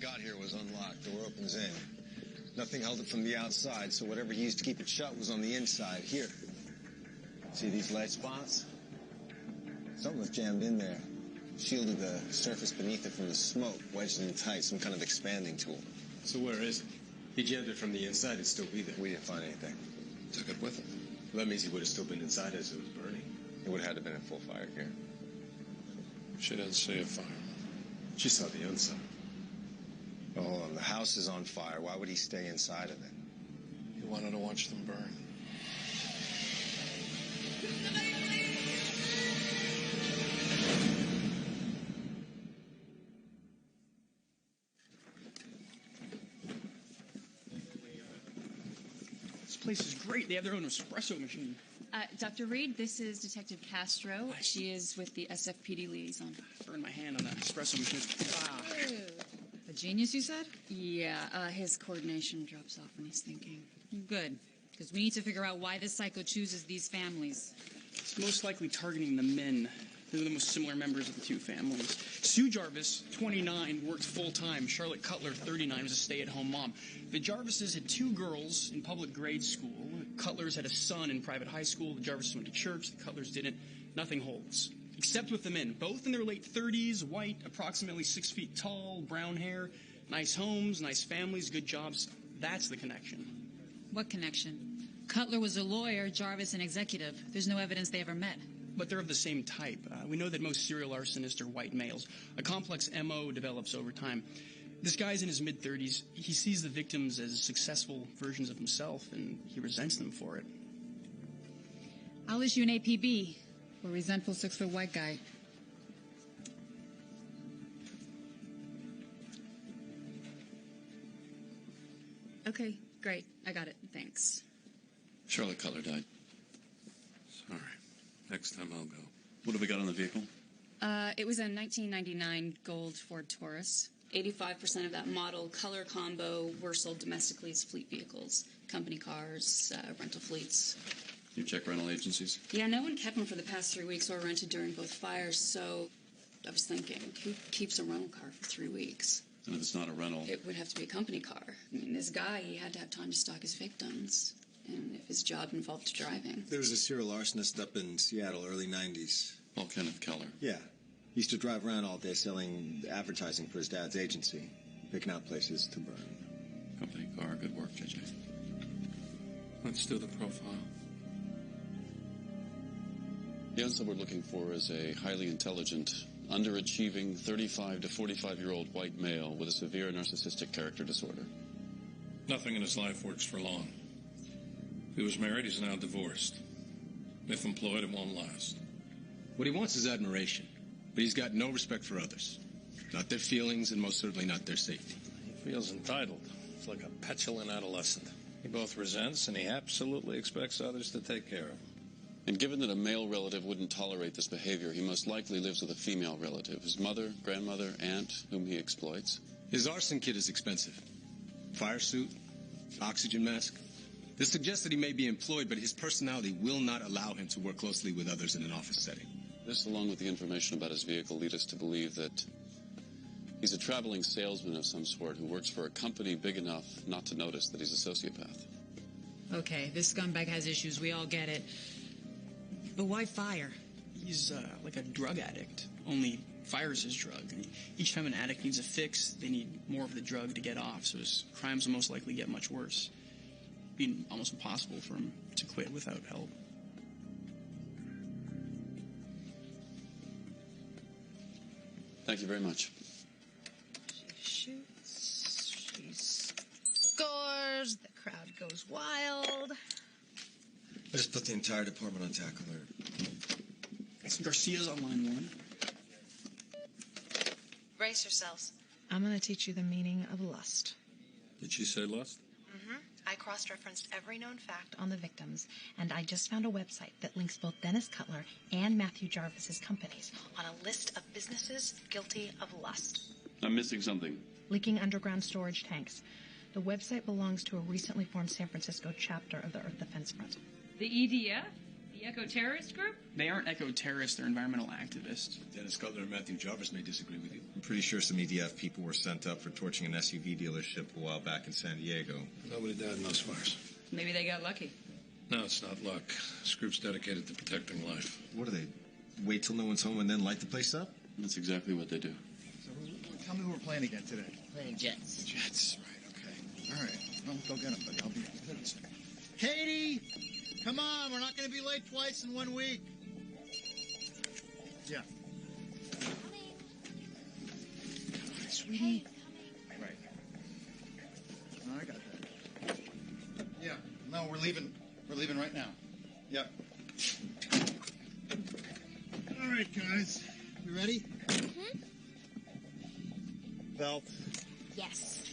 got here was unlocked. Door opens in. Nothing held it from the outside, so whatever he used to keep it shut was on the inside. Here. See these light spots? Something was jammed in there. Shielded the surface beneath it from the smoke, wedged it in tight, some kind of expanding tool. So where is it? He jammed it from the inside, it'd still be there. We didn't find anything. Took it with him. Well, that means he would have still been inside as it was burning. It would have had to have been in full fire here. She doesn't say a fire. She saw the inside. Oh, the house is on fire. Why would he stay inside of it? He wanted to watch them burn. This place is great. They have their own espresso machine. Dr. Reed, this is Detective Castro. She is with the SFPD liaison. Burned my hand on that espresso machine. A genius, you said? Yeah, his coordination drops off when he's thinking. Good, because we need to figure out why this psycho chooses these families. It's most likely targeting the men. They're the most similar members of the two families. Sue Jarvis, 29, worked full-time. Charlotte Cutler, 39, was a stay-at-home mom. The Jarvises had 2 girls in public grade school. The Cutlers had a son in private high school. The Jarvises went to church. The Cutlers didn't. Nothing holds. Except with the men, both in their late 30s, white, approximately 6 feet tall, brown hair, nice homes, nice families, good jobs. That's the connection. What connection? Cutler was a lawyer, Jarvis an executive. There's no evidence they ever met. But they're of the same type. We know that most serial arsonists are white males. A complex M.O. develops over time. This guy's in his mid-30s. He sees the victims as successful versions of himself, and he resents them for it. I'll issue an APB. A resentful 6-foot white guy. Okay, great. I got it. Thanks. Charlotte Cutler died. Sorry. Next time I'll go. What have we got on the vehicle? It was a 1999 gold Ford Taurus. 85% of that model color combo were sold domestically as fleet vehicles. Company cars, rental fleets. You check rental agencies? Yeah, no one kept one for the past 3 weeks or rented during both fires, so I was thinking, who keeps a rental car for 3 weeks? And if it's not a rental? It would have to be a company car. I mean, this guy, he had to have time to stalk his victims. And if his job involved driving. There was a serial arsonist up in Seattle, early 90s. Paul Kenneth Keller. Yeah. He used to drive around all day selling advertising for his dad's agency, picking out places to burn. Company car. Good work, JJ. Let's do the profile. The answer we're looking for is a highly intelligent, underachieving 35 to 45-year-old white male with a severe narcissistic character disorder. Nothing in his life works for long. If he was married, he's now divorced. If employed, it won't last. What he wants is admiration, but he's got no respect for others. Not their feelings, and most certainly not their safety. He feels entitled. It's like a petulant adolescent. He both resents and he absolutely expects others to take care of him. And given that a male relative wouldn't tolerate this behavior, he most likely lives with a female relative, his mother, grandmother, aunt, whom he exploits. His arson kit is expensive. Fire suit, oxygen mask. This suggests that he may be employed, but his personality will not allow him to work closely with others in an office setting. This, along with the information about his vehicle, lead us to believe that he's a traveling salesman of some sort who works for a company big enough not to notice that he's a sociopath. Okay, this scumbag has issues. We all get it. But why fire? He's like a drug addict, only fire's his drug. And each time an addict needs a fix, they need more of the drug to get off, so his crimes will most likely get much worse. It'd be almost impossible for him to quit without help. Thank you very much. She shoots, she scores, the crowd goes wild. I just put the entire department on tack alert. Garcia's on line 1. Brace yourselves. I'm going to teach you the meaning of lust. Did she say lust? Mm-hmm. I cross-referenced every known fact on the victims, and I just found a website that links both Dennis Cutler and Matthew Jarvis's companies on a list of businesses guilty of lust. I'm missing something. Leaking underground storage tanks. The website belongs to a recently formed San Francisco chapter of the Earth Defense Front. The EDF? The The eco-terrorist group? They aren't eco-terrorists, they're environmental activists. Dennis Cutler and Matthew Jarvis may disagree with you. I'm pretty sure some EDF people were sent up for torching an SUV dealership a while back in San Diego. Nobody died in those fires. Maybe they got lucky. No, it's not luck. This group's dedicated to protecting life. What do they, wait till no one's home and then light the place up? That's exactly what they do. So tell me who we're playing again today. Playing Jets. Jets, right, okay. All right, well, go get them, buddy. I'll be in a second. Katie! Come on, we're not going to be late twice in 1 week. Yeah. Right, sweetie. Right. No, I got that. Yeah. No, we're leaving. We're leaving right now. Yep. All right, guys. You ready? Mm-hmm. Belt. Yes.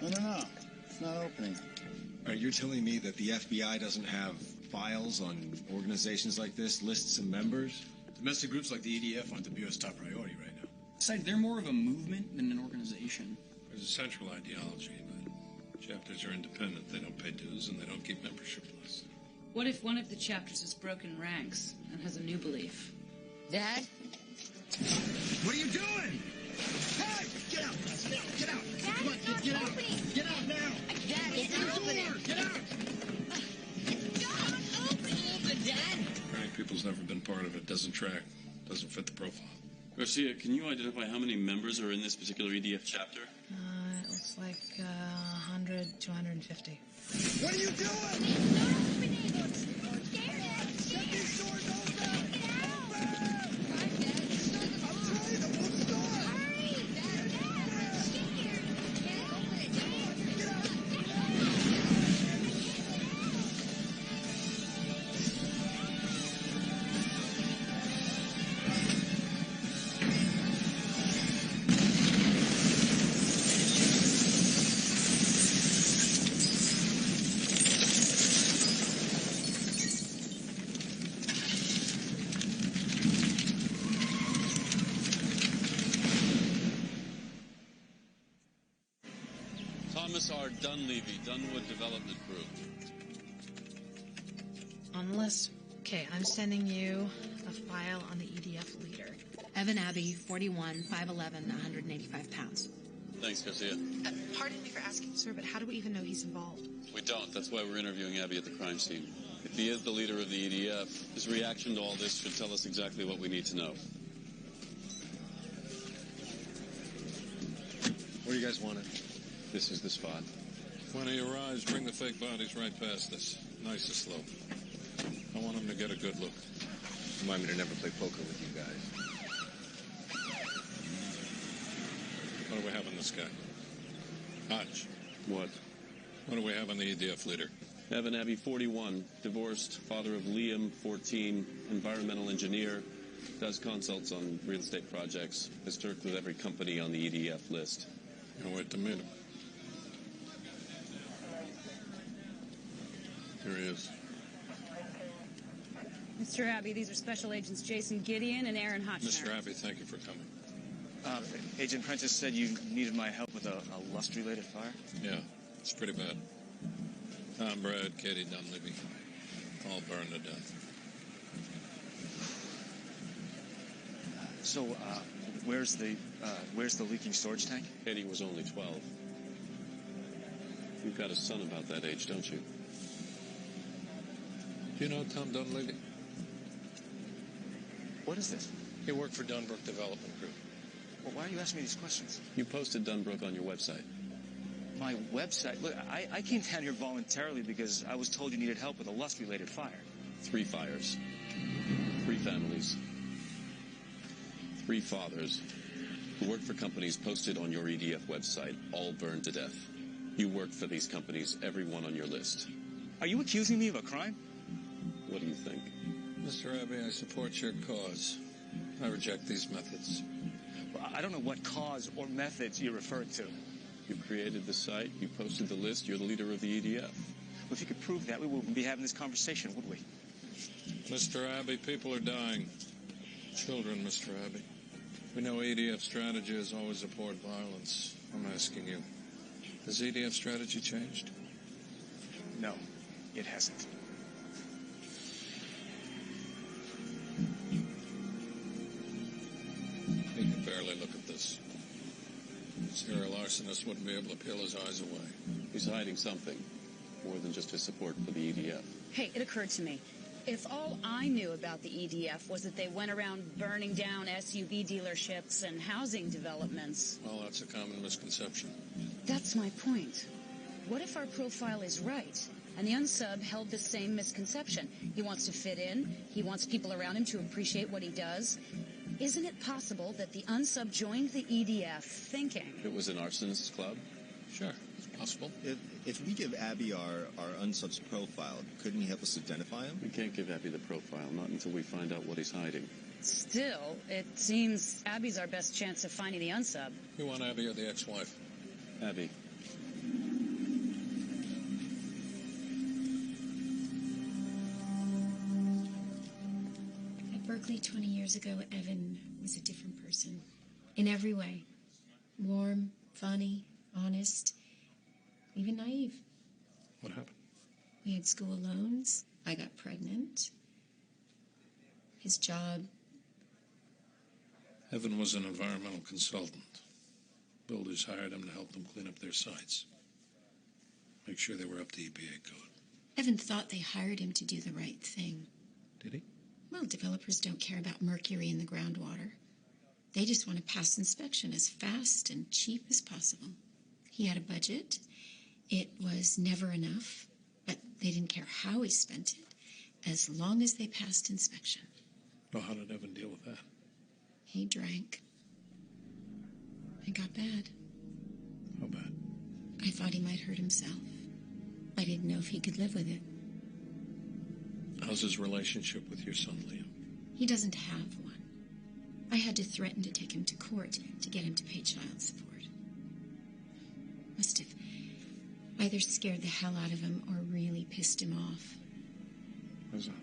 No. It's not opening. All right, you're telling me that the FBI doesn't have files on organizations like this, lists of members? Domestic groups like the EDF aren't the Bureau's top priority right now. Besides, they're more of a movement than an organization. There's a central ideology, but chapters are independent. They don't pay dues, and they don't keep membership lists. What if one of the chapters has broken ranks and has a new belief? Dad? What are you doing? Hey! Get out! Get out! Dad, Come on, it's not get out! opening. Get out now! Dad, it's not opening. Get out! It's not opening. Dad? Rank people's never been part of it. Doesn't track. Doesn't fit the profile. Garcia, can you identify how many members are in this particular EDF chapter? It looks like 100 to 150. What are you doing? It's not opening. I'm scared. Get these doors open! Get out. I'm trying to won't start! Hurry. Dad, I'm scared. Can't open it. Get out! Thomas R. Dunleavy, Dunwood Development Group. On the list. Okay, I'm sending you a file on the EDF leader. Evan Abbey, 41, 5'11", 185 pounds. Thanks, Garcia. Pardon me for asking, sir, but how do we even know he's involved? We don't. That's why we're interviewing Abby at the crime scene. If he is the leader of the EDF, his reaction to all this should tell us exactly what we need to know. Where do you guys want it? This is the spot. When he arrives, bring the fake bodies right past us. Nice and slow. I want him to get a good look. Remind me to never play poker with you guys. What do we have on this guy? Hodge. What? What do we have on the EDF leader? Evan Abbey, 41, divorced, father of Liam, 14, environmental engineer, does consults on real estate projects, has worked with every company on the EDF list. I'll wait to meet him. Here he is. Mr. Abbey, these are Special Agents Jason Gideon and Aaron Hotchner. Mr. Abbey, thank you for coming. Agent Prentice said you needed my help with a lust-related fire? Yeah, it's pretty bad. Tom Brad, Katie Dunleavy, all burned to death. So, where's the leaking storage tank? Katie was only 12. You've got a son about that age, don't you? Do you know Tom Dunleavy? What is this? He worked for Dunbrook Development Group. Well, why are you asking me these questions? You posted Dunbrook on your website. My website? Look, I came down here voluntarily because I was told you needed help with a lust-related fire. 3 fires. 3 families. 3 fathers who worked for companies posted on your EDF website, all burned to death. You worked for these companies, every one on your list. Are you accusing me of a crime? What do you think? Mr. Abbey, I support your cause. I reject these methods. Well, I don't know what cause or methods you're referring to. You created the site, you posted the list, you're the leader of the EDF. Well, if you could prove that, we wouldn't be having this conversation, would we? Mr. Abbey, people are dying. Children, Mr. Abbey. We know EDF strategy has always supported violence. I'm asking you, has EDF strategy changed? No. It hasn't. He can barely look at this. Serial arsonist wouldn't be able to peel his eyes away. He's hiding something, more than just his support for the EDF. Hey, it occurred to me. If all I knew about the EDF was that they went around burning down SUV dealerships and housing developments... Well, that's a common misconception. That's my point. What if our profile is right, and the unsub held the same misconception? He wants to fit in. He wants people around him to appreciate what he does. Isn't it possible that the unsub joined the EDF thinking... It was an arsonist's club? Sure, it's possible. If we give Abby our unsub's profile, couldn't he help us identify him? We can't give Abby the profile, not until we find out what he's hiding. Still, it seems Abby's our best chance of finding the unsub. You want Abby or the ex-wife? Abby. At Berkeley 20 years ago, Evan was a different person. In every way. Warm, funny, honest, even naive. What happened? We had school loans. I got pregnant. His job... Evan was an environmental consultant. Builders hired him to help them clean up their sites. Make sure they were up to EPA code. Evan thought they hired him to do the right thing. Did he? Well, developers don't care about mercury in the groundwater. They just want to pass inspection as fast and cheap as possible. He had a budget. It was never enough, but they didn't care how he spent it, as long as they passed inspection. Well, how did Evan deal with that? He drank. It got bad. How bad? I thought he might hurt himself. I didn't know if he could live with it. How's his relationship with your son, Liam? He doesn't have one. I had to threaten to take him to court to get him to pay child support. Must have either scared the hell out of him or really pissed him off. How's that?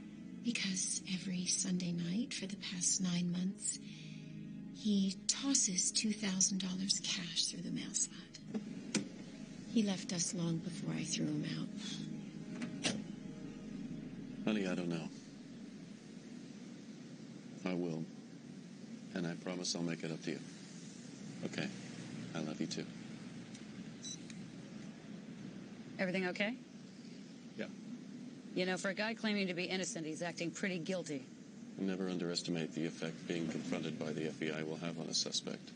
Because every Sunday night for the past 9 months, he tosses $2,000 cash through the mail slot. He left us long before I threw him out. Honey, I don't know. I will. And I promise I'll make it up to you. Okay? I love you too. Everything okay? Yeah. You know, for a guy claiming to be innocent, he's acting pretty guilty. Never underestimate the effect being confronted by the FBI will have on a suspect.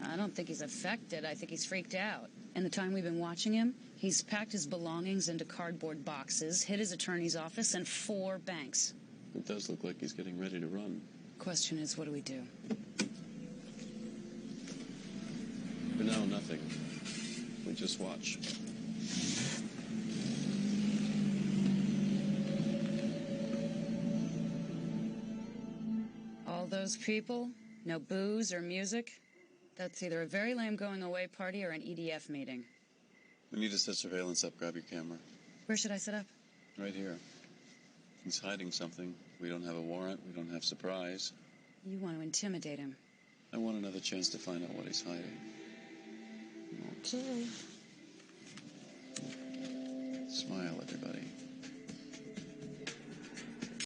I don't think he's affected. I think he's freaked out. In the time we've been watching him, he's packed his belongings into cardboard boxes, hit his attorney's office, and 4 banks. It does look like he's getting ready to run. Question is, what do we do? For now, nothing. We just watch. All those people, no booze or music. That's either a very lame going-away party or an EDF meeting. We need to set surveillance up. Grab your camera. Where should I set up? Right here. He's hiding something. We don't have a warrant. We don't have surprise. You want to intimidate him. I want another chance to find out what he's hiding. Okay. Smile, everybody.